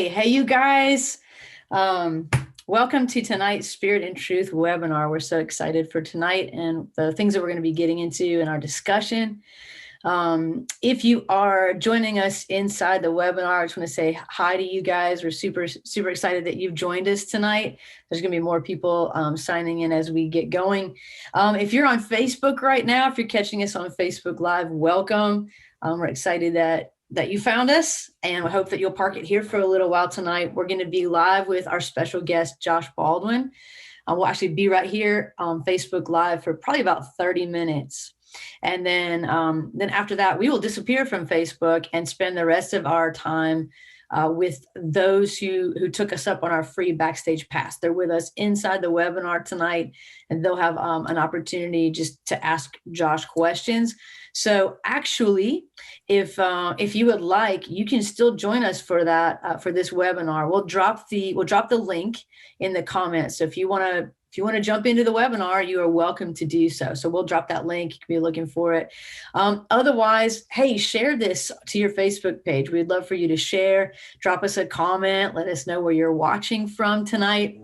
Hey, you guys. Um, Welcome to tonight's Spirit and Truth webinar. We're so excited for tonight and the things that we're going to be getting into in our discussion. If you are joining us inside the webinar, I just want to say hi to you guys. We're super excited that you've joined us tonight. There's going to be more people signing in as we get going. If you're on Facebook right now, if you're catching us on Facebook Live, welcome. We're excited that you found us, and we hope that you'll park it here for a little while tonight. We're going to be live with our special guest, Josh Baldwin. We'll actually be right here on Facebook Live for probably about 30 minutes. And then after that, we will disappear from Facebook and spend the rest of our time with those who took us up on our free backstage pass. They're with us inside the webinar tonight, and they'll have an opportunity just to ask Josh questions. So actually, if you would like, you can still join us for that for this webinar. We'll drop the link in the comments. So if you want to jump into the webinar, you are welcome to do so. So we'll drop that link. You can be looking for it. Otherwise, hey, share this to your Facebook page. We'd love for you to share. Drop us a comment. Let us know where you're watching from tonight.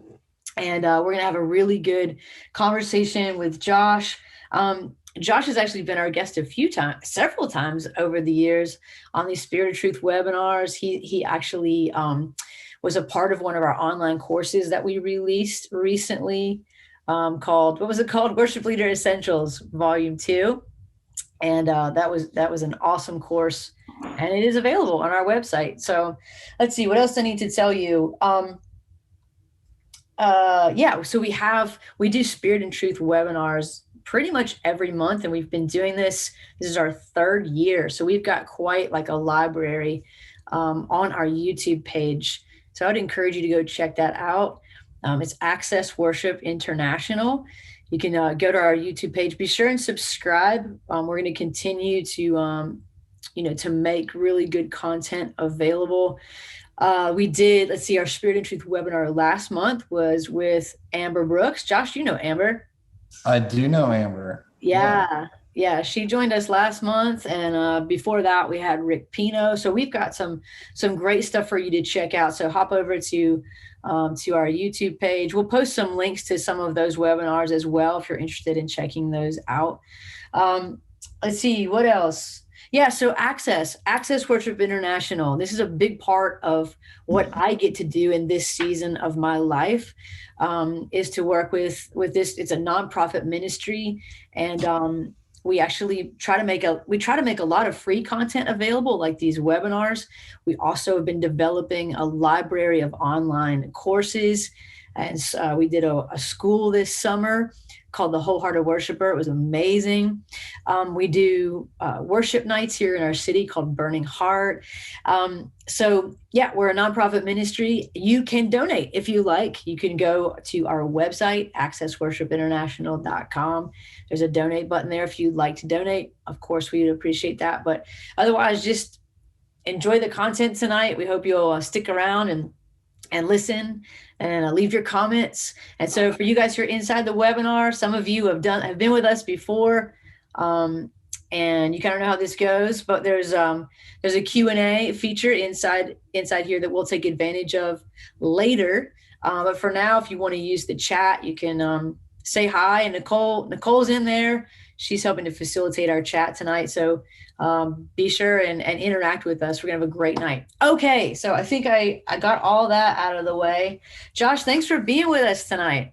And we're going to have a really good conversation with Josh. Josh has actually been our guest several times over the years on these Spirit of Truth webinars. He actually was a part of one of our online courses that we released recently called, what was it called? Worship Leader Essentials, Volume 2. And that was an awesome course, and it is available on our website. So let's see, what else I need to tell you? So we do Spirit and Truth webinars pretty much every month, and we've been doing this. This is our third year. So we've got quite like a library on our YouTube page. So I'd encourage you to go check that out. It's Access Worship International. You can go to our YouTube page. Be sure and subscribe. We're going to continue to, to make really good content available. We did, our Spirit and Truth webinar last month was with Amber Brooks. Josh, you know Amber. I do know Amber. Yeah, she joined us last month, and before that we had Rick Pino. So we've got some great stuff for you to check out. So hop over to our YouTube page. We'll post some links to some of those webinars as well if you're interested in checking those out. Let's see, what else? Yeah, so Access Worship International. This is a big part of what I get to do in this season of my life, is to work with this. It's a nonprofit ministry, and we actually try to make a lot of free content available, like these webinars. We also have been developing a library of online courses, and we did a school this summer called The Wholehearted Worshiper. It was amazing. We do worship nights here in our city called Burning Heart. So yeah, we're a nonprofit ministry. You can donate if you like. You can go to our website, accessworshipinternational.com. There's a donate button there if you'd like to donate. Of course, we'd appreciate that. But otherwise, just enjoy the content tonight. We hope you'll stick around and listen and leave your comments. And so for you guys who are inside the webinar, some of you have been with us before, and you kind of know how this goes, but there's a Q&A feature inside here that we'll take advantage of later. But for now, if you want to use the chat, you can say hi. And Nicole's in there. She's helping to facilitate our chat tonight. So be sure and interact with us. We're going to have a great night. Okay, so I think I got all that out of the way. Josh, thanks for being with us tonight.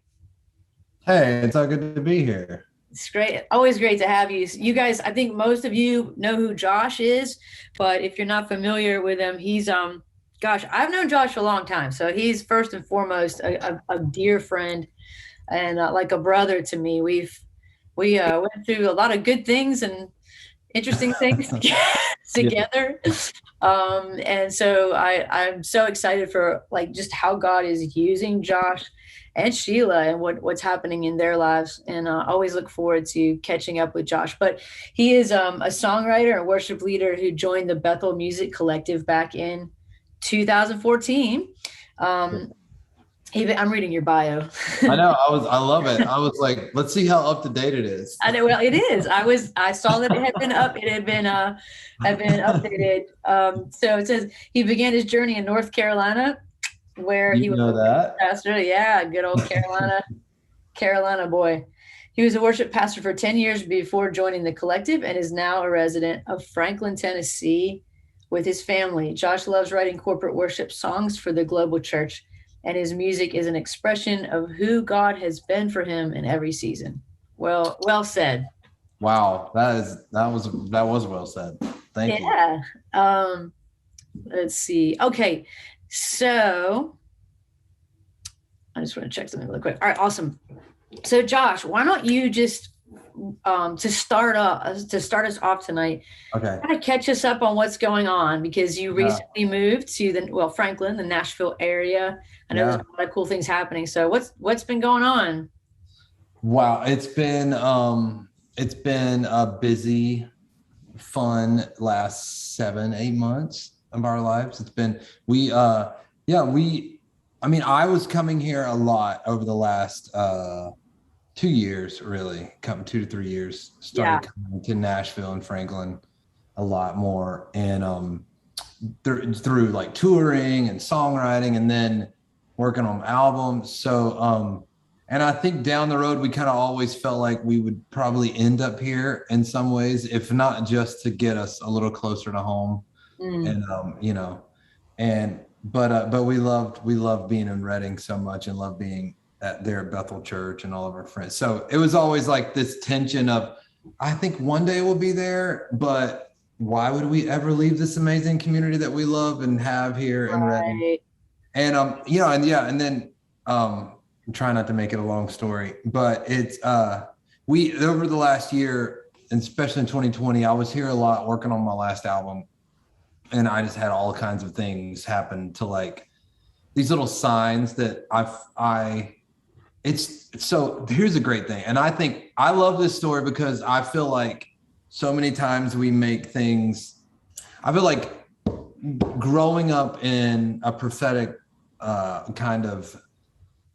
Hey, it's all good to be here. It's great. Always great to have you. You guys, I think most of you know who Josh is, but if you're not familiar with him, he's I've known Josh for a long time. So he's first and foremost a dear friend and like a brother to me. We went through a lot of good things and interesting things together. And so I'm so excited for like just how God is using Josh and Sheila and what's happening in their lives. And I always look forward to catching up with Josh. But he is a songwriter and worship leader who joined the Bethel Music Collective back in 2014. I'm reading your bio. I know. I love it. I was like, let's see how up to date it is. I know. Well, it is. I saw that it had been up. It had been updated. So it says he began his journey in North Carolina, where he You was know a worship that? pastor. Yeah, good old Carolina boy. He was a worship pastor for 10 years before joining the collective and is now a resident of Franklin, Tennessee with his family. Josh loves writing corporate worship songs for the global church, and his music is an expression of who God has been for him in every season. Well said. Wow, that was well said. Thank you. Yeah. Let's see. Okay. So I just want to check something really quick. All right, awesome. So Josh, why don't you just to start us off tonight, Okay. kind of catch us up on what's going on, because you recently moved to Franklin, the Nashville area. I know there's a lot of cool things happening. So what's been going on? Wow, it's been a busy, fun last 7-8 months of our lives. It's been I was coming here a lot over the last 2 years, really, 2 to 3 years. Started coming to Nashville and Franklin a lot more, and through like touring and songwriting, and then working on albums. So and I think down the road we kind of always felt like we would probably end up here in some ways, if not just to get us a little closer to home. And but we loved being in Reading so much, and loved being there at Bethel Church and all of our friends. So it was always like this tension of, I think one day we'll be there, but why would we ever leave this amazing community that we love and have here in Reading? And and then I'm trying not to make it a long story, but it's we over the last year, and especially in 2020, I was here a lot working on my last album, and I just had all kinds of things happen to like these little signs that so here's a great thing. And I think I love this story because I feel like so many times we make things, I feel like growing up in a prophetic kind of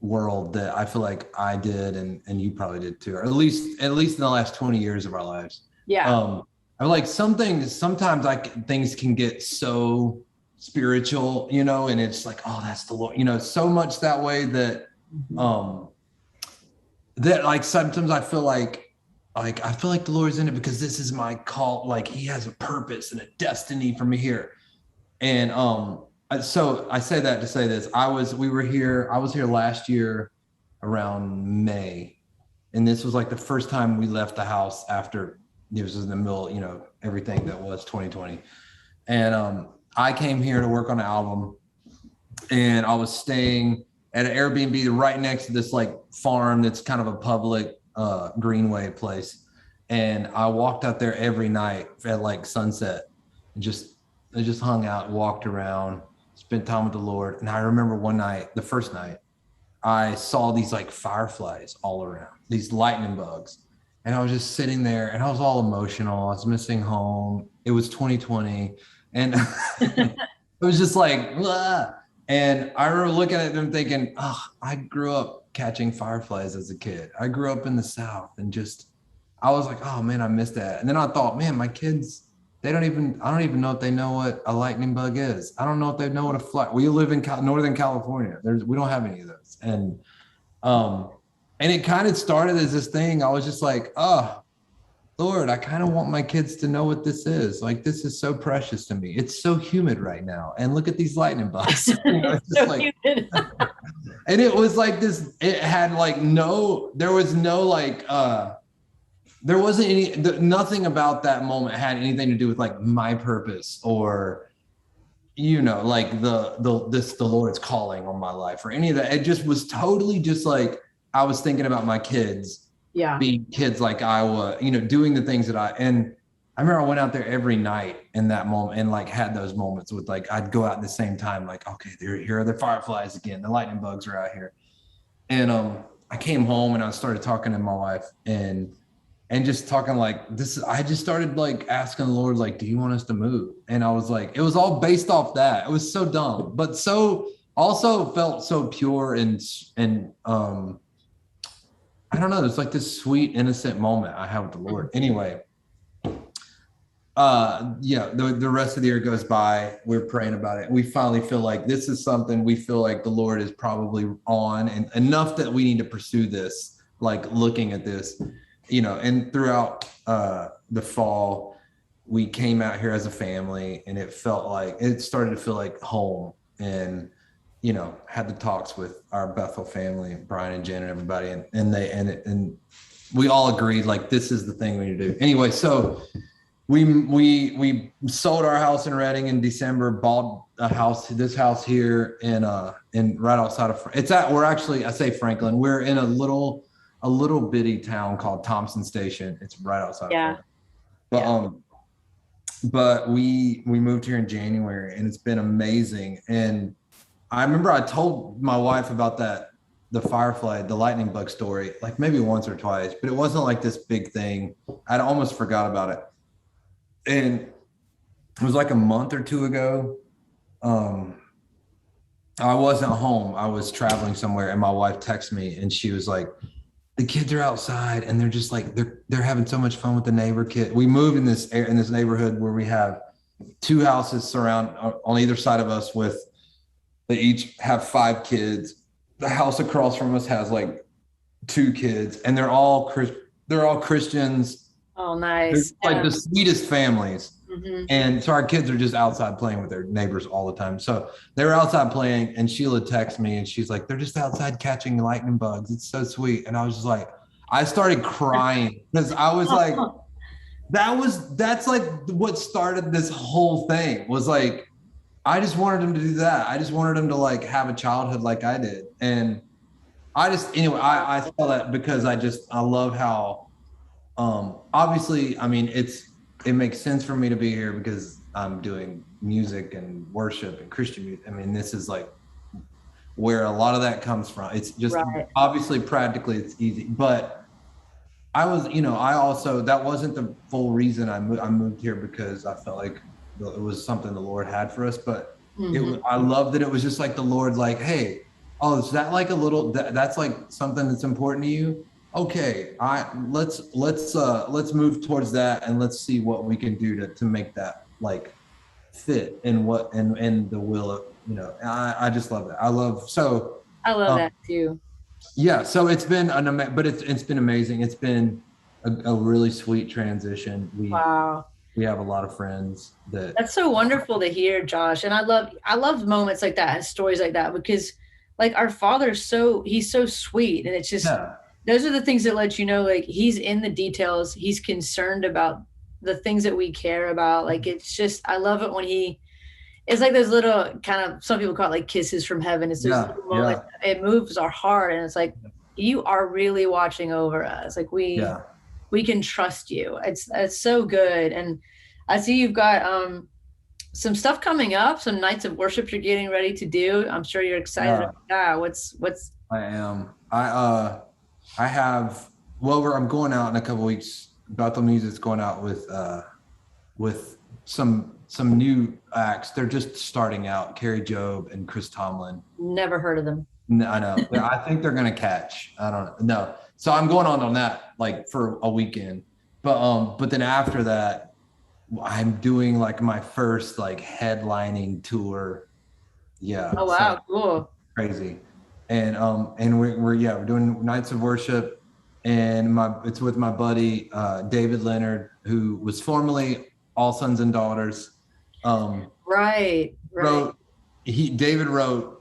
world that I feel like I did, and you probably did too, or at least in the last 20 years of our lives. Yeah. I like sometimes things can get so spiritual, and it's like, oh, that's the Lord, so much that way that, that like sometimes I feel like the Lord's in it because this is my call. Like he has a purpose and a destiny for me here. And, so I say that to say this, I was here last year around May. And this was like the first time we left the house after it was in the middle, everything that was 2020. And I came here to work on an album, and I was staying at an Airbnb right next to this like farm that's kind of a public greenway place. And I walked out there every night at like sunset and I just hung out, walked around, spent time with the Lord. And I remember one night, the first night, I saw these like fireflies all around, these lightning bugs. And I was just sitting there, and I was all emotional. I was missing home. It was 2020. And it was just like, blah. And I remember looking at them thinking, oh, I grew up catching fireflies as a kid. I grew up in the South, and I was like, oh man, I missed that. And then I thought, man, my kids, I don't even know if they know what a lightning bug is. I don't know if they know what a fly. We live in Northern California. We don't have any of those. And it kind of started as this thing. I was just like, oh, Lord, I kind of want my kids to know what this is. Like, this is so precious to me. It's so humid right now. And look at these lightning bugs. It's so like, humid. And it was like this, it had like there wasn't nothing about that moment had anything to do with like my purpose or, like the Lord's calling on my life or any of that. It just was totally just like, I was thinking about my kids, being kids like I was, doing the things that and I remember I went out there every night in that moment and like had those moments with like, I'd go out at the same time, like, okay, here are the fireflies again. The lightning bugs are out here. And I came home and I started talking to my wife and just talking like this. I just started like asking the Lord, like, do you want us to move? And I was like, it was all based off that. It was so dumb, but so also felt so pure and I don't know, there's like this sweet, innocent moment I have with the Lord. Anyway, the rest of the year goes by. We're praying about it. We finally feel like this is something we feel like the Lord is probably on, and enough that we need to pursue this, like looking at this, and throughout the fall, we came out here as a family, and it started to feel like home. And had the talks with our Bethel family, Brian and Jen and everybody, and we all agreed like this is the thing we need to do. Anyway, so we sold our house in Reading in December, bought this house here in right outside of I say Franklin. We're in a little bitty town called Thompson Station. It's right outside of Franklin. But we moved here in January, and it's been amazing. And I remember I told my wife about the firefly, the lightning bug story, like maybe once or twice, but it wasn't like this big thing. I'd almost forgot about it. And it was like a month or two ago. I wasn't home. I was traveling somewhere, and my wife texted me, and she was like, the kids are outside, and they're just like, they're having so much fun with the neighbor kid. We moved in this neighborhood where we have 2 houses surround on either side of us they each have 5 kids. The house across from us has like 2 kids, and they're all Christians. Oh, nice. They're like the sweetest families. Mm-hmm. And so our kids are just outside playing with their neighbors all the time. So they were outside playing, and Sheila texted me, and she's like, they're just outside catching lightning bugs. It's so sweet. And I was just like, I started crying because I was like, that's like what started this whole thing. Was like, I just wanted them to do that. I just wanted them to like have a childhood like I did. And I felt that because I love how, obviously, I mean, it makes sense for me to be here because I'm doing music and worship and Christian music. I mean, this is like where a lot of that comes from. It's just Obviously practically it's easy, but that wasn't the full reason I moved here, because I felt like it was something the Lord had for us. But I love that it was just like the Lord, like, hey, is that like that's like something that's important to you? Okay, let's move towards that, and let's see what we can do to make that like fit in the will of, I just love that. I love that too. Yeah, so it's been it's been amazing. It's been a really sweet transition. We have a lot of friends that's so wonderful to hear, Josh. And I love moments like that and stories like that, because like our Father's he's so sweet, and it's just those are the things that let you know, like, he's in the details. He's concerned about the things that we care about. Like, it's just, I love it when it's like those little kind of, some people call it like kisses from heaven. It's those little moments. It moves our heart, and it's like, you are really watching over us. Like we can trust you. It's so good. And I see you've got some stuff coming up, some nights of worship you're getting ready to do. I'm sure you're excited about that. What's I am. I'm going out in a couple of weeks. Bethel Music's going out with some new acts. They're just starting out. Carrie Job and Chris Tomlin. Never heard of them. No, I know. I think they're gonna catch. I don't know. So I'm going on that like for a weekend. But then after that, I'm doing like my first like headlining tour. Yeah. Oh wow, cool. Crazy. And we're doing nights of worship, and it's with my buddy David Leonard, who was formerly All Sons and Daughters. Right. David wrote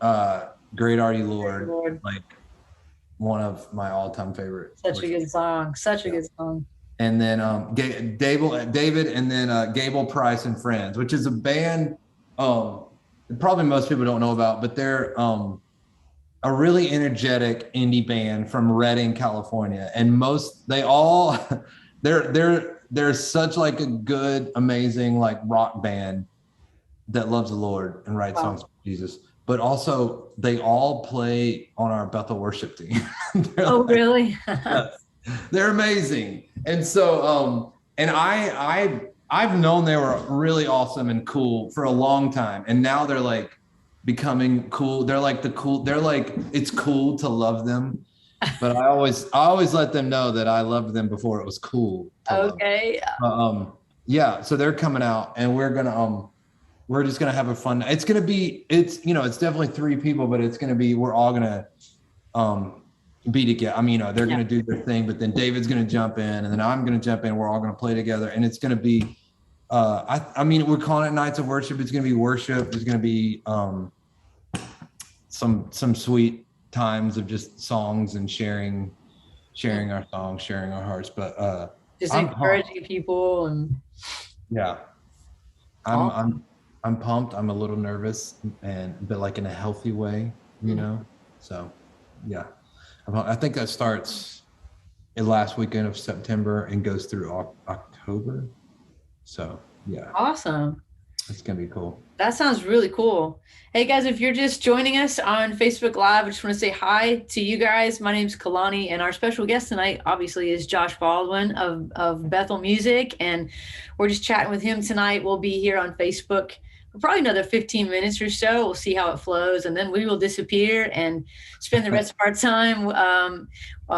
Great Are You, Lord, like one of my all-time favorites. Such a good song. And then David, and then Gable Price and Friends, which is a band probably most people don't know about, but they're a really energetic indie band from Redding, California. And they're such like a good, amazing like rock band that loves the Lord and writes songs for Jesus. But also they all play on our Bethel worship team. Really? Yes, they're amazing. And so and I've known they were really awesome and cool for a long time. And now they're like becoming cool. They're like they're like, it's cool to love them. But I always let them know that I loved them before it was cool to love them. Yeah, so they're coming out, and we're just gonna have a fun. It's it's definitely 3 people, but we're all gonna be together. I mean, they're gonna do their thing, but then David's gonna jump in, and then I'm gonna jump in. We're all gonna play together, and it's gonna be I mean, we're calling it Nights of Worship. It's gonna be worship. There's gonna be some sweet times of just songs and sharing our songs, sharing our hearts. But just encouraging people, and I'm pumped. I'm a little nervous, but like in a healthy way, So yeah, I think that starts the last weekend of September and goes through October. So yeah. Awesome. It's gonna be cool. That sounds really cool. Hey guys, if you're just joining us on Facebook Live, I just want to say hi to you guys. My name's Kalani, and our special guest tonight obviously is Josh Baldwin of Bethel Music, and we're just chatting with him tonight. We'll be here on Facebook for probably another 15 minutes or so. We'll see how it flows, and then we will disappear and spend the rest of our time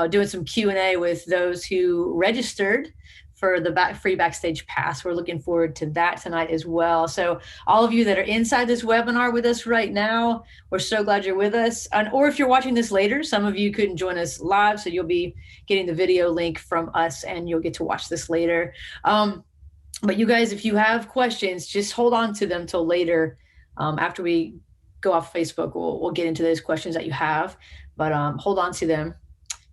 doing some Q&A with those who registered for the free backstage pass. We're looking forward to that tonight as well. So all of you that are inside this webinar with us right now, we're so glad you're with us. Or if you're watching this later, some of you couldn't join us live, so you'll be getting the video link from us and you'll get to watch this later. But you guys, if you have questions, just hold on to them till later. After we go off Facebook, we'll get into those questions that you have, but hold on to them.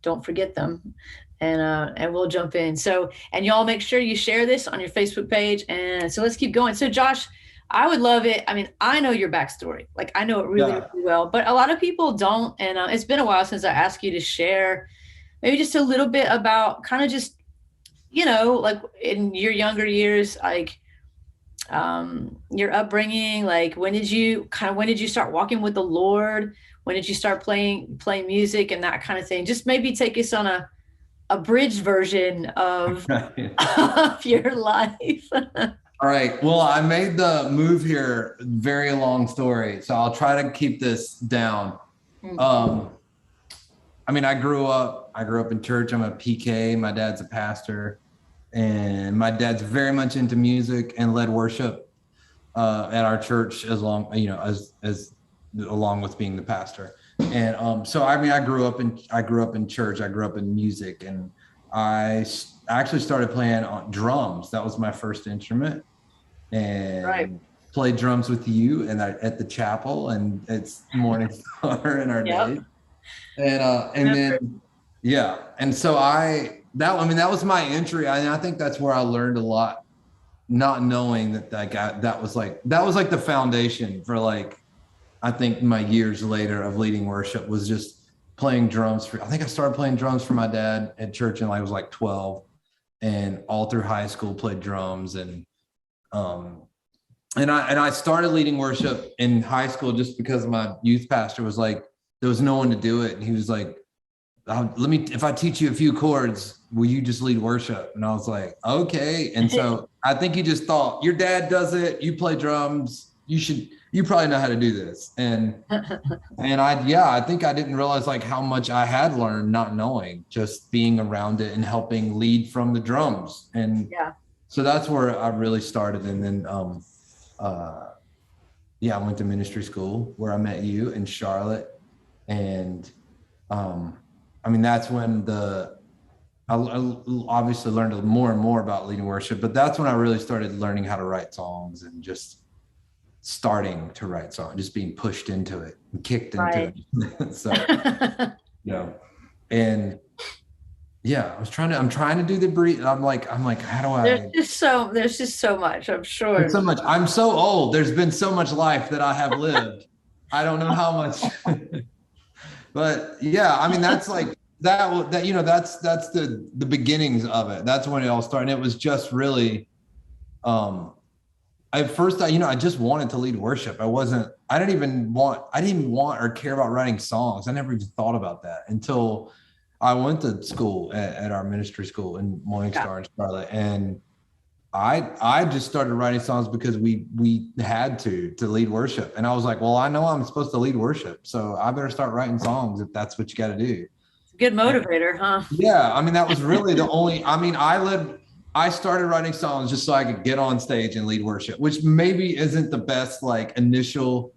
Don't forget them. And we'll jump in. So, and y'all make sure you share this on your Facebook page. And so let's keep going. So Josh, I would love it. I mean, I know your backstory. Like I know it really well, but a lot of people don't. And it's been a while since I asked you to share maybe just a little bit about kind of just, like in your younger years, like your upbringing, like when did you start walking with the Lord? When did you start playing music and that kind of thing? Just maybe take us on a abridged version of, of your life. All right. Well, I made the move here. Very long story. So I'll try to keep this down. I mean, I grew up in church. I'm a PK. My dad's a pastor, and my dad's very much into music and led worship at our church as along with being the pastor. And so I mean, I grew up in church. I grew up in music, and I actually started playing on drums. That was my first instrument, and played drums with you and at the chapel, and it's Morning Star in our day. And then and so that was my entry. I think that's where I learned a lot, not knowing that that was like the foundation for like. I think my years later of leading worship was just playing drums I think I started playing drums for my dad at church when I was like 12, and all through high school played drums. And I started leading worship in high school just because my youth pastor was like, there was no one to do it. And he was like, if I teach you a few chords, will you just lead worship? And I was like, okay. And so I think he just thought, your dad does it, you play drums, you probably know how to do this. And I think I didn't realize like how much I had learned not knowing, just being around it and helping lead from the drums. And so that's where I really started. And then I went to ministry school where I met you in Charlotte. And I mean, that's when I obviously learned more and more about leading worship, but that's when I really started learning how to write songs and just starting to write songs, just being pushed into it and kicked into it. So, and I'm trying to do the breathe. I'm like, how do I? There's just so much, I'm sure. There's so much. I'm so old. There's been so much life that I have lived. I don't know how much, but I mean, that's like, that's the beginnings of it. That's when it all started. And it was just really, at first, I just wanted to lead worship. I didn't even want or care about writing songs. I never even thought about that until I went to school at our ministry school in Morning Star in Charlotte. And I just started writing songs because we had to lead worship. And I was like, well, I know I'm supposed to lead worship, so I better start writing songs if that's what you got to do. Good motivator, huh? Yeah, I mean, that was really the only, I mean, I started writing songs just so I could get on stage and lead worship, which maybe isn't the best like initial,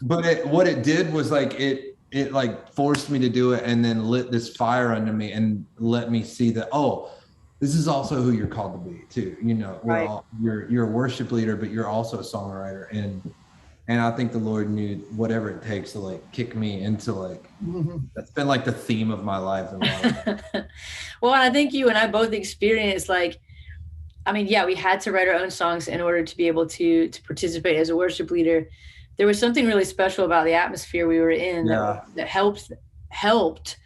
but what it did was like it like forced me to do it, and then lit this fire under me and let me see that, oh, this is also who you're called to be too. You know, Right. You're a worship leader, but you're also a songwriter. And I think the Lord knew whatever it takes to like kick me into like, that's been like the theme of my life. Well, I think you and I both experienced like, I mean, yeah, we had to write our own songs in order to be able to participate as a worship leader. There was something really special about the atmosphere we were in that helped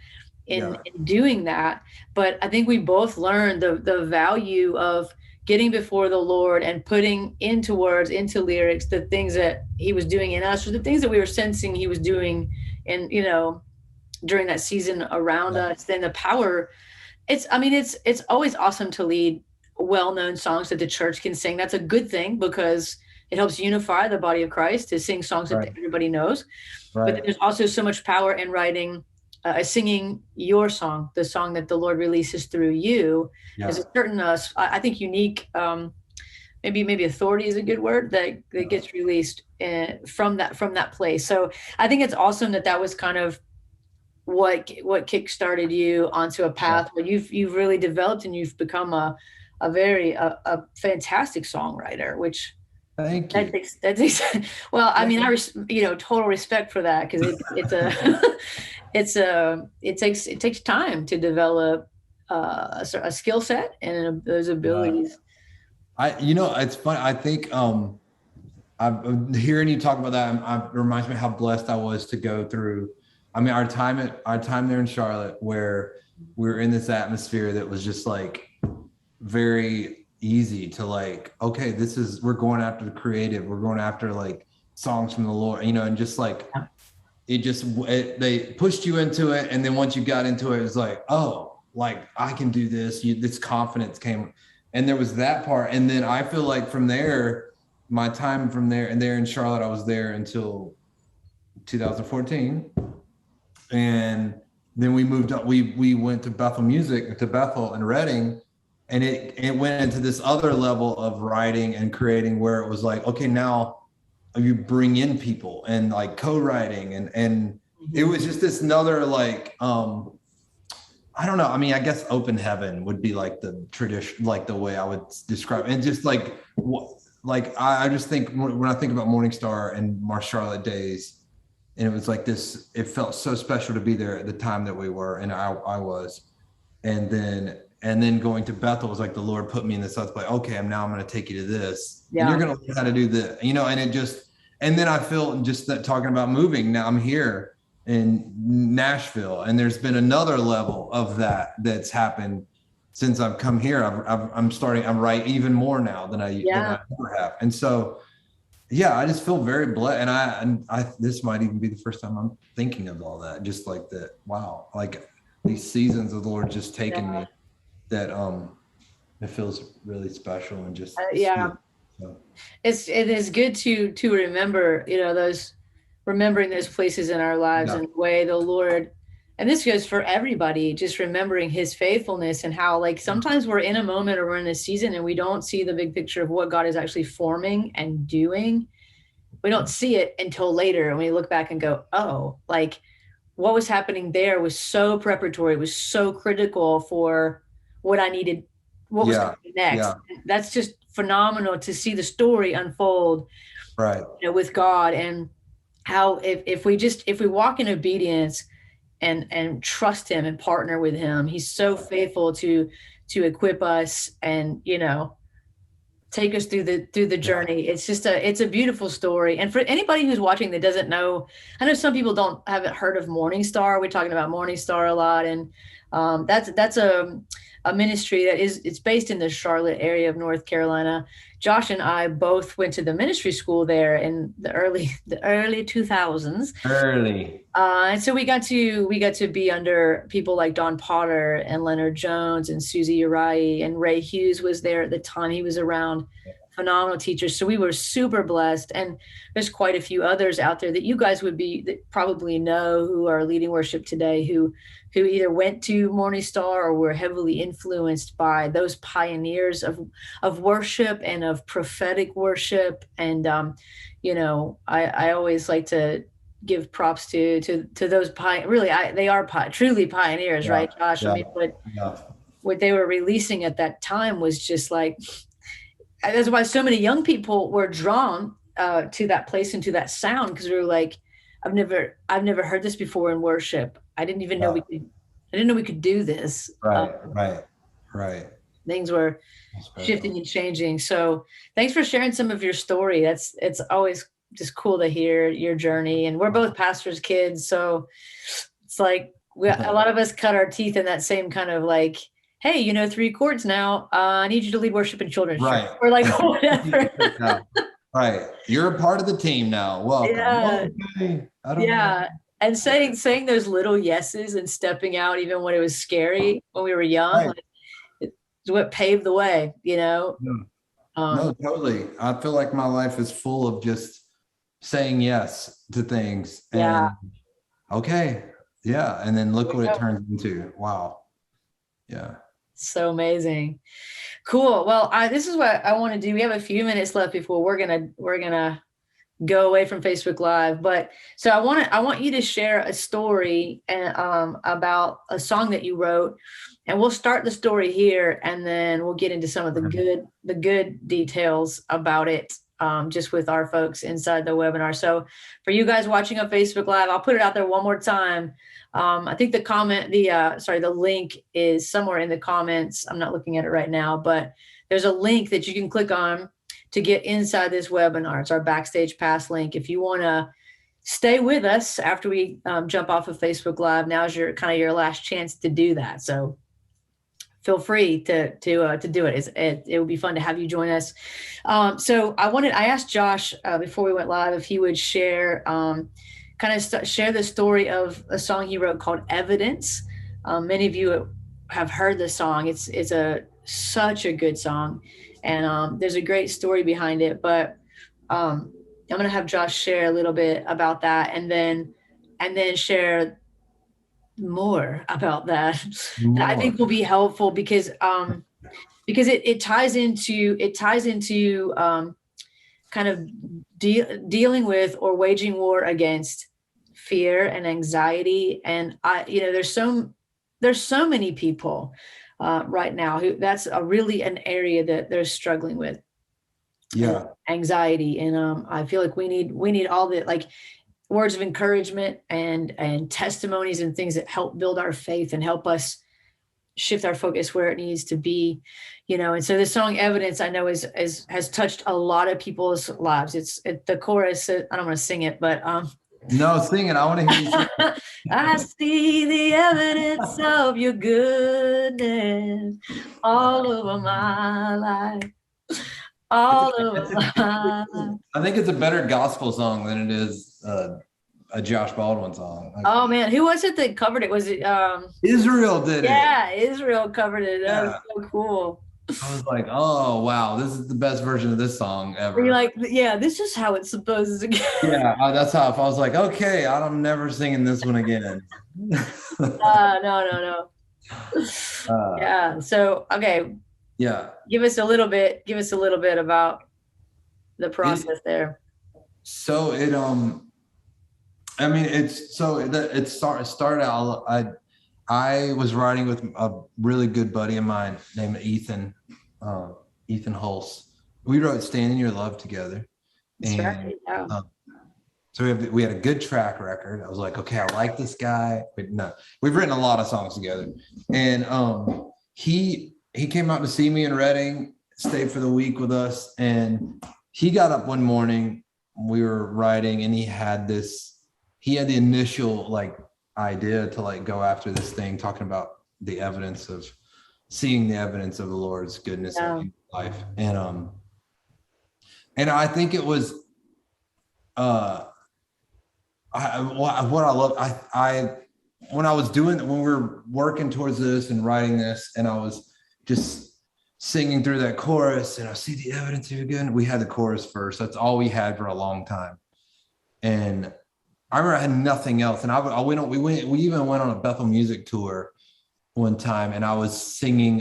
in doing that. But I think we both learned the value of getting before the Lord and putting into words, into lyrics, the things that he was doing in us, or the things that we were sensing he was doing in, you know, during that season around us. Then the power, it's always awesome to lead well-known songs that the church can sing. That's a good thing because it helps unify the body of Christ to sing songs that everybody knows. But there's also so much power in writing, singing your song, the song that the Lord releases through you. There's a certain, I think, unique, maybe authority is a good word that gets released from that place. So I think it's awesome that was kind of what kickstarted you onto a path where you've really developed and you've become a very fantastic songwriter, which thank you. That takes well, I mean, total respect for that, because it takes time to develop a skill set and those abilities. It's fun. I think I'm hearing you talk about that. It reminds me how blessed I was to go through. I mean, our time there in Charlotte, where we were in this atmosphere that was just like very easy to like, okay, we're going after the creative, we're going after like songs from the Lord, you know, and just like they pushed you into it, and then once you got into it, it was like, oh, like I can do this. This confidence came, and there was that part, and then I feel like from there, my time from there and there in Charlotte, I was there until 2014. And then we moved up. We went to Bethel and Reading, and it went into this other level of writing and creating, where it was like, okay, now you bring in people and like co-writing, and it was just this another like I don't know. I mean, I guess open heaven would be like the tradition, like the way I would describe it. And just like I just think when I think about Morning Star and my Charlotte days. And it was like this, it felt so special to be there at the time that we were, and I was. And then going to Bethel was like the Lord put me in this other place. Okay, I'm going to take you to this. Yeah. And you're going to learn how to do this, you know, and then I feel just that talking about moving. Now I'm here in Nashville, and there's been another level of that's happened since I've come here. I'm right even more now than I ever have. And so, yeah, I just feel very blessed, and I this might even be the first time I'm thinking of all that. Just like that, wow, like these seasons of the Lord just taking me. That it feels really special and just So. It is good to remember, you know, remembering those places in our lives and the way the Lord. And this goes for everybody, just remembering his faithfulness and how like sometimes we're in a moment or we're in a season and we don't see the big picture of what God is actually forming and doing. We don't see it until later. And we look back and go, oh, like what was happening there was so preparatory, was so critical for what I needed, what was coming next. Yeah. That's just phenomenal to see the story unfold, right? You know, with God, and how if we walk in obedience and trust him and partner with him, he's so faithful to equip us and, you know, take us through the journey. It's just it's a beautiful story. And for anybody who's watching that doesn't know, I know some people haven't heard of Morning Star. We're talking about Morning Star a lot. And That's a ministry it's based in the Charlotte area of North Carolina. Josh and I both went to the ministry school there in the early 2000s. And so we got to be under people like Don Potter and Leonard Jones and Susie Uriah, and Ray Hughes was there at the time. He was around. Phenomenal teachers. So we were super blessed. And there's quite a few others out there that you guys that probably know, who are leading worship today, who either went to Morning Star or were heavily influenced by those pioneers of worship and of prophetic worship. And I always like to give props to those they are truly pioneers, right, Josh? Yeah. I mean, what they were releasing at that time was just like, that's why so many young people were drawn to that place and to that sound, because we were like, I've never heard this before in worship. I didn't even know we could do this. Right. Things were shifting and changing. So thanks for sharing some of your story. It's always just cool to hear your journey. And we're both pastors' kids, so it's like a lot of us cut our teeth in that same kind of like, hey, 3 chords now. I need you to lead worship in children's church. Or like whatever. Right. You're a part of the team now. Welcome. Yeah. Okay. I don't know. And saying those little yeses and stepping out even when it was scary when we were young, like, it's what paved the way, No, totally. I feel like my life is full of just saying yes to things. And okay. Yeah. And then look what it turns into. Wow. Yeah. So amazing. Cool. Well, this is what I want to do. We have a few minutes left before we're gonna go away from Facebook Live. But so I want you to share a story about a song that you wrote, and we'll start the story here, and then we'll get into some of the good details about it, just with our folks inside the webinar. So for you guys watching on Facebook Live, I'll put it out there one more time. I think the link is somewhere in the comments. I'm not looking at it right now, but there's a link that you can click on to get inside this webinar. It's our Backstage Pass link. If you want to stay with us after we jump off of Facebook Live, now's your last chance to do that. So feel free to do it. It would be fun to have you join us. So I asked Josh before we went live if he would share share the story of a song he wrote called Evidence. Many of you have heard the song. It's such a good song, and there's a great story behind it. But I'm going to have Josh share a little bit about that, and then share more about that. That I think will be helpful because it ties into kind of dealing with or waging war against fear and anxiety. And there's so many people right now who that's really an area that they're struggling with. Anxiety. And I feel like we need all the like words of encouragement and testimonies and things that help build our faith and help us shift our focus where it needs to be, and so the song Evidence, I know has touched a lot of people's lives. The chorus, I don't want to sing it, but no, sing it. I want to hear you sing it. I see the evidence of your goodness all over my life. All over my life. I think it's a better gospel song than it is a Josh Baldwin song. Oh man, who was it that covered it? Was it Israel did it? Yeah, Israel covered it. That was so cool. I was like, oh wow, this is the best version of this song ever. You're like, yeah, this is how it's supposed to go. Yeah, that's how I was like, okay, I'm never singing this one again. No. Yeah. So okay. Yeah. Give us a little bit about the process there. So it started out. I was writing with a really good buddy of mine named Ethan Hulse. We wrote "Stand in Your Love" together, and so we had a good track record. I was like, okay, I like this guy. We've written a lot of songs together, and he came out to see me in Reading, stayed for the week with us, and he got up one morning. We were writing, and he had the initial idea to go after this thing, talking about the evidence of seeing the evidence of the Lord's goodness in life. And I think it was what I love. When we were working towards this and writing this, and I was just singing through that chorus, and I see the evidence of your good. We had the chorus first. That's all we had for a long time. And I remember I had nothing else. And we even went on a Bethel music tour one time, and I was singing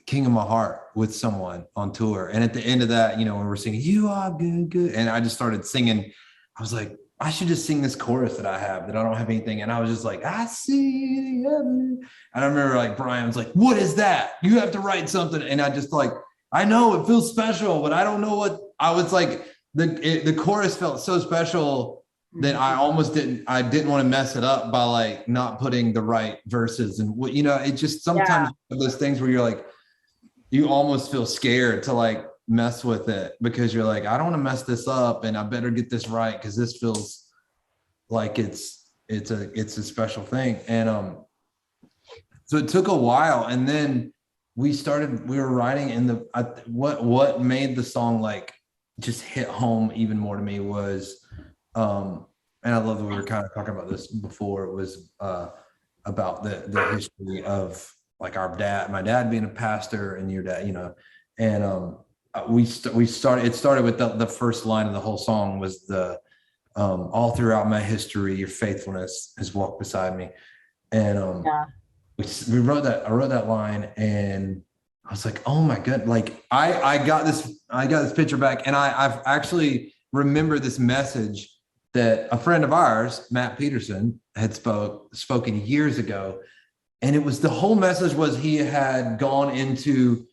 King of My Heart with someone on tour. And at the end of that, when we're singing, you are good, good. And I just started singing. I was like, I should just sing this chorus that I have, that I don't have anything. And I was just like, I see the evidence. And I remember like Brian was like, what is that? You have to write something. And I just like, I know it feels special, but I don't know what. I was like, the chorus felt so special that I didn't want to mess it up by like not putting the right verses. And it just sometimes those things where you're like, you almost feel scared to like mess with it, because you're like, I don't want to mess this up, and I better get this right, because this feels like it's a special thing. And so it took a while, and then we were writing, and what made the song like just hit home even more to me was and I love that we were kind of talking about this before, it was about the history of like my dad being a pastor, and your dad, and it started with the first line of the whole song was the all throughout my history your faithfulness has walked beside me. And I wrote that line, and I was like, oh my god, like I got this picture back, and I've actually remember this message that a friend of ours, Matt Peterson, had spoken years ago. And the whole message was he had gone into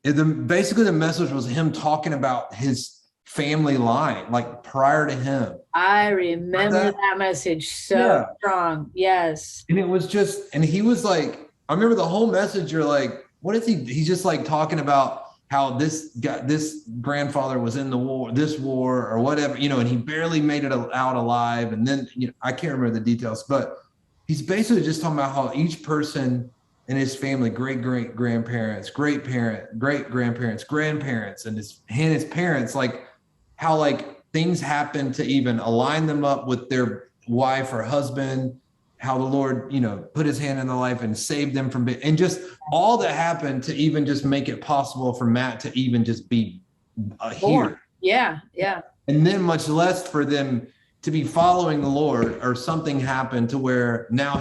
basically the message was him talking about his family line, like prior to him. I remember that message so strong. Yes. And it was and he was like, I remember the whole message. You're like, what is he? He's just like talking about how this grandfather was in this war or whatever, and he barely made it out alive. And then, I can't remember the details, but he's basically just talking about how each person in his family, great-great-grandparents, great-grandparents, grandparents, and his parents, like how like things happen to even align them up with their wife or husband, how the Lord, put his hand in their life and saved them from, and just all that happened to even just make it possible for Matt to even just be here. Yeah. Yeah. And then much less for them to be following the Lord, or something happened to where now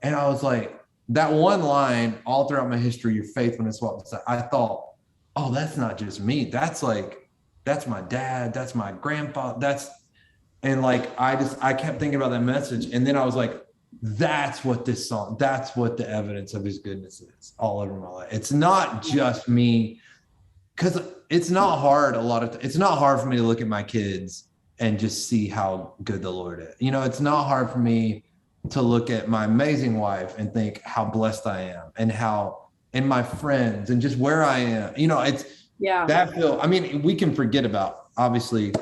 and I was like, that one line, all throughout my history, your faithfulness, I thought, oh, that's not just me. That's my dad. That's my grandfather. And like, I kept thinking about that message. And then I was like, that's what the evidence of his goodness is all over my life. It's not just me, because it's not hard. It's not hard for me to look at my kids and just see how good the Lord is. It's not hard for me to look at my amazing wife and think how blessed I am, and my friends, and just where I am. We can forget about, obviously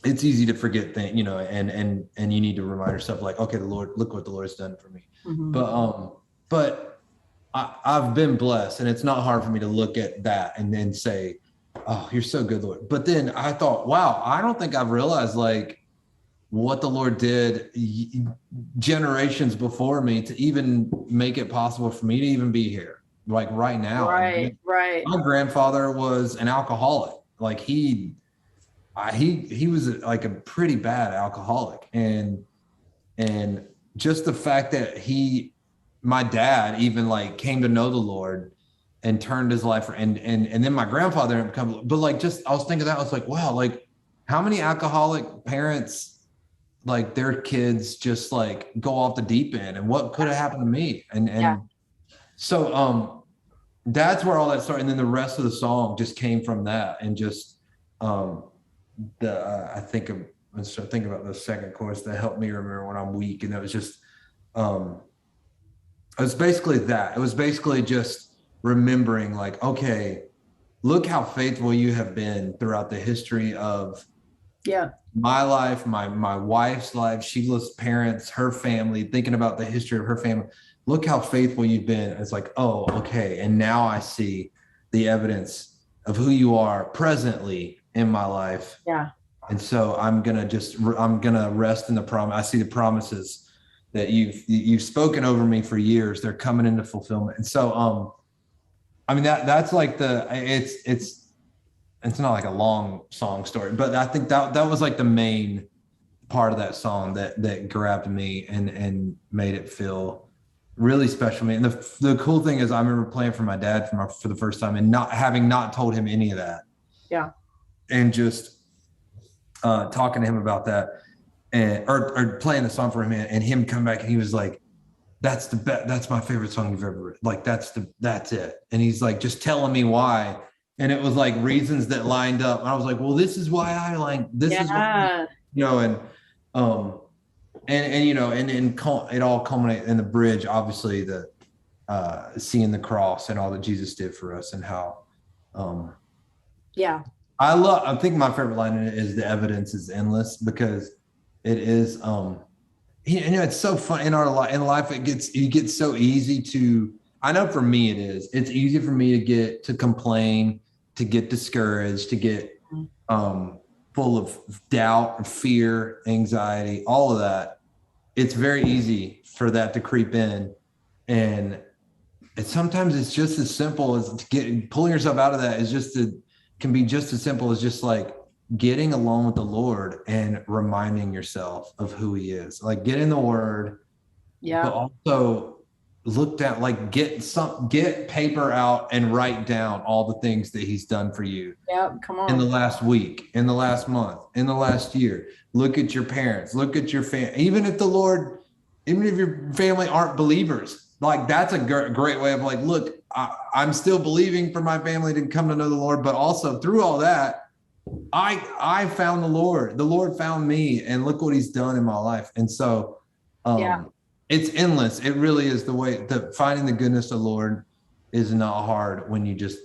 it's easy to forget things, and you need to remind yourself like, okay, look what the Lord's done for me. Mm-hmm. But I've been blessed, and it's not hard for me to look at that and then say, oh, you're so good, Lord. But then I thought, wow, I don't think I've realized like what the Lord did generations before me to even make it possible for me to even be here, like right now. Right. My grandfather was an alcoholic. Like he was like a pretty bad alcoholic. And just the fact that my dad even like came to know the Lord and turned his life, and then my grandfather ended up becoming, but like, just, I was thinking that, I was like, wow, like how many alcoholic parents, like their kids just like go off the deep end, and what could have happened to me. So that's where all that started. And then the rest of the song just came from that. And just I think about the second chorus that helped me remember when I'm weak. And that was just it was basically that. It was basically just remembering like, okay, look how faithful you have been throughout the history of Yeah. My life, my wife's life, Sheila's parents, her family, thinking about the history of her family. Look how faithful you've been. It's like, oh, okay. And now I see the evidence of who you are presently in my life. Yeah. And so I'm gonna rest in the promise. I see the promises that you've spoken over me for years. They're coming into fulfillment. And so I mean that's like it's not like a long song story, but I think that was like the main part of that song that grabbed me and made it feel really special to me. And the cool thing is I remember playing for my dad for the first time and not told him any of that. Yeah. And just talking to him about that and or playing the song for him and him come back and he was like, that's my favorite song you've ever written. Like that's it. And he's like just telling me why. And it was like reasons that lined up. And I was like, well, this is why I like this is why, you know, and you know, and it all culminates in the bridge, obviously the seeing the cross and all that Jesus did for us and how I think my favorite line in it is the evidence is endless because it is you know, it's so fun in life. It gets so easy to, I know for me it's easy for me to get to complain, to get discouraged, to get full of doubt, fear, anxiety, all of that. It's very easy for that to creep in. And sometimes it's just as simple as pulling yourself out of that can be just as simple as just like getting along with the Lord and reminding yourself of who he is. Like get in the word, but also look down, like get paper out and write down all the things that he's done for you. Yeah, come on. In the last week, in the last month, in the last year. Look at your parents, look at your family. Even if your family aren't believers, like that's a great way of like, look, I'm still believing for my family to come to know the Lord, but also through all that, I found the Lord found me, and look what he's done in my life. And so it's endless. It really is the way that finding the goodness of the Lord is not hard when you just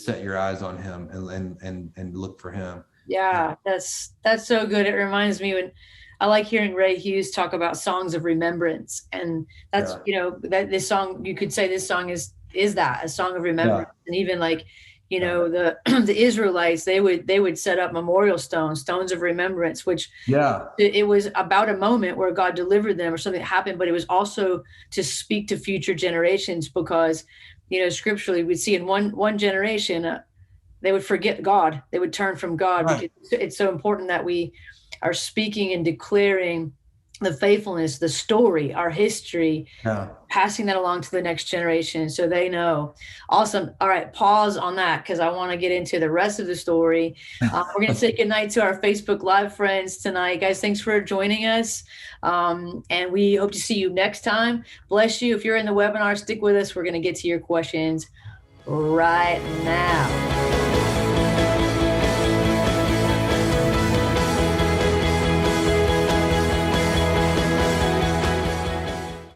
set your eyes on him and look for him. Yeah, that's so good. It reminds me when I like hearing Ray Hughes talk about songs of remembrance. And that's, you know, that this song, you could say this song is that a song of remembrance. And even like, you know, the Israelites, they would set up memorial stones of remembrance, which it was about a moment where God delivered them or something that happened, but it was also to speak to future generations because, you know, scripturally we'd see in one generation, they would forget God. They would turn from God because it's so important that we are speaking and declaring the faithfulness, the story, our history, passing that along to the next generation so they know. Awesome. All right, pause on that because I want to get into the rest of the story. We're going to say goodnight to our Facebook Live friends tonight. Guys, thanks for joining us. And we hope to see you next time. Bless you. If you're in the webinar, stick with us. We're going to get to your questions right now.